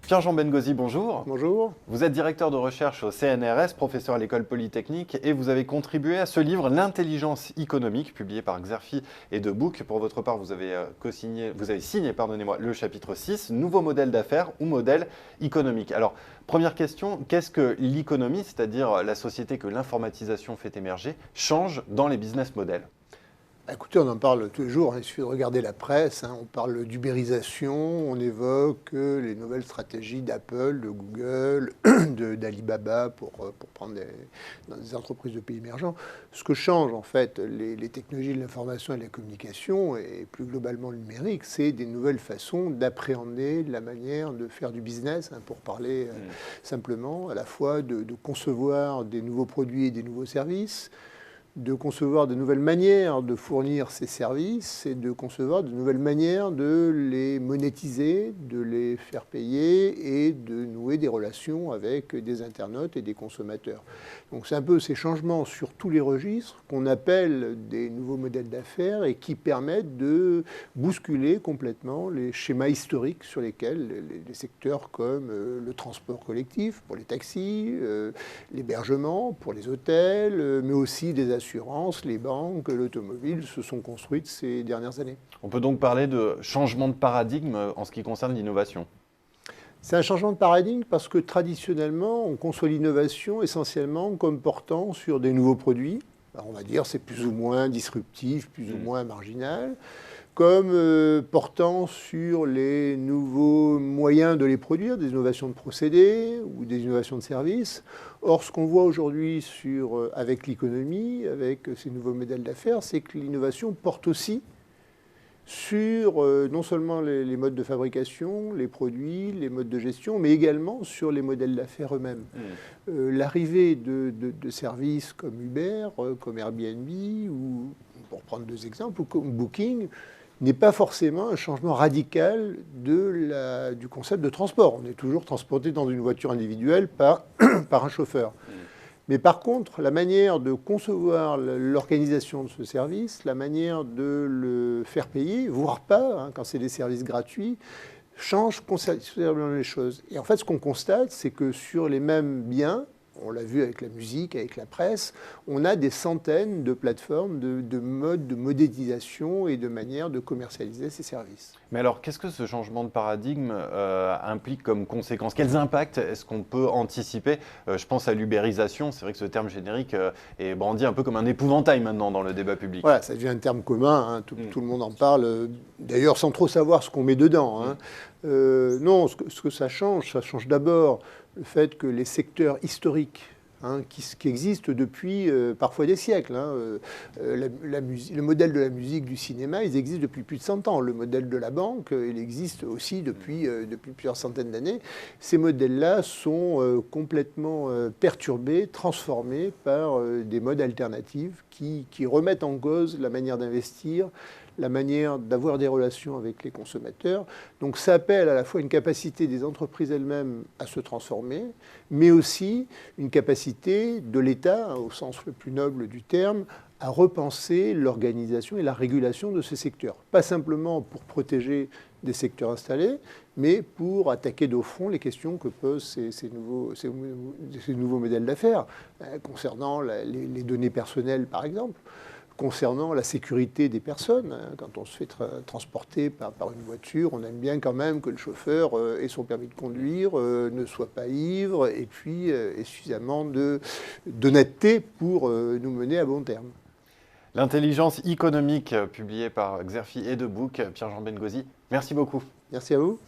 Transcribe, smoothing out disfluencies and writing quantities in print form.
Pierre-Jean Bengozi, bonjour. Bonjour. Vous êtes directeur de recherche au CNRS, professeur à l'École Polytechnique, et vous avez contribué à ce livre, L'intelligence économique, publié par Xerfi et Debook. Pour votre part, vous avez signé le chapitre 6, Nouveau modèle d'affaires ou modèle économique. Alors, première question, qu'est-ce que l'économie, c'est-à-dire la société que l'informatisation fait émerger, change dans les business models ? Écoutez, on en parle tous les jours, il suffit de regarder la presse, on parle d'ubérisation, on évoque les nouvelles stratégies d'Apple, de Google, d'Alibaba pour prendre dans des entreprises de pays émergents. Ce que changent en fait les technologies de l'information et de la communication, et plus globalement le numérique, c'est des nouvelles façons d'appréhender la manière de faire du business, pour parler simplement, à la fois de concevoir des nouveaux produits et des nouveaux services, de concevoir de nouvelles manières de fournir ces services et de concevoir de nouvelles manières de les monétiser, de les faire payer et de nouer des relations avec des internautes et des consommateurs. Donc c'est un peu ces changements sur tous les registres qu'on appelle des nouveaux modèles d'affaires et qui permettent de bousculer complètement les schémas historiques sur lesquels les secteurs comme le transport collectif pour les taxis, l'hébergement pour les hôtels, mais aussi des assurances, les banques, l'automobile se sont construites ces dernières années. On peut donc parler de changement de paradigme en ce qui concerne l'innovation. C'est un changement de paradigme parce que traditionnellement, on conçoit l'innovation essentiellement comme portant sur des nouveaux produits. Alors on va dire c'est plus ou moins disruptif, plus ou moins marginal, comme portant sur les nouveaux moyens de les produire, des innovations de procédés ou des innovations de services. Or, ce qu'on voit aujourd'hui avec l'économie, avec ces nouveaux modèles d'affaires, c'est que l'innovation porte aussi sur non seulement les modes de fabrication, les produits, les modes de gestion, mais également sur les modèles d'affaires eux-mêmes. L'arrivée de services comme Uber, comme Airbnb, ou pour prendre deux exemples, ou comme Booking, n'est pas forcément un changement radical du concept de transport. On est toujours transporté dans une voiture individuelle par un chauffeur. Mais par contre, la manière de concevoir l'organisation de ce service, la manière de le faire payer, voire pas, quand c'est des services gratuits, change considérablement les choses. Et en fait, ce qu'on constate, c'est que sur les mêmes biens, on l'a vu avec la musique, avec la presse, on a des centaines de plateformes, de modes de modélisation et de manières de commercialiser ces services. Mais alors, qu'est-ce que ce changement de paradigme implique comme conséquence? Quels impacts est-ce qu'on peut anticiper? Je pense à l'ubérisation, c'est vrai que ce terme générique est brandi un peu comme un épouvantail maintenant dans le débat public. Voilà, ça devient un terme commun, tout le monde en parle, d'ailleurs sans trop savoir ce qu'on met dedans. Non, ce que ça change d'abord le fait que les secteurs historiques qui existent depuis parfois des siècles. Le modèle de la musique, du cinéma, ils existent depuis plus de 100 ans. Le modèle de la banque, il existe aussi depuis plusieurs centaines d'années. Ces modèles-là sont complètement perturbés, transformés par des modes alternatifs qui remettent en cause la manière d'investir, la manière d'avoir des relations avec les consommateurs. Donc ça appelle à la fois une capacité des entreprises elles-mêmes à se transformer, mais aussi une capacité de l'État, au sens le plus noble du terme, à repenser l'organisation et la régulation de ces secteurs. Pas simplement pour protéger des secteurs installés, mais pour attaquer de front les questions que posent ces nouveaux modèles d'affaires, concernant les données personnelles, par exemple, concernant la sécurité des personnes. Quand on se fait transporter par une voiture, on aime bien quand même que le chauffeur ait son permis de conduire, ne soit pas ivre, et puis ait suffisamment d'honnêteté pour nous mener à bon terme. L'intelligence économique, publiée par Xerfi et Debook. Pierre-Jean Bengozi, merci beaucoup. Merci à vous.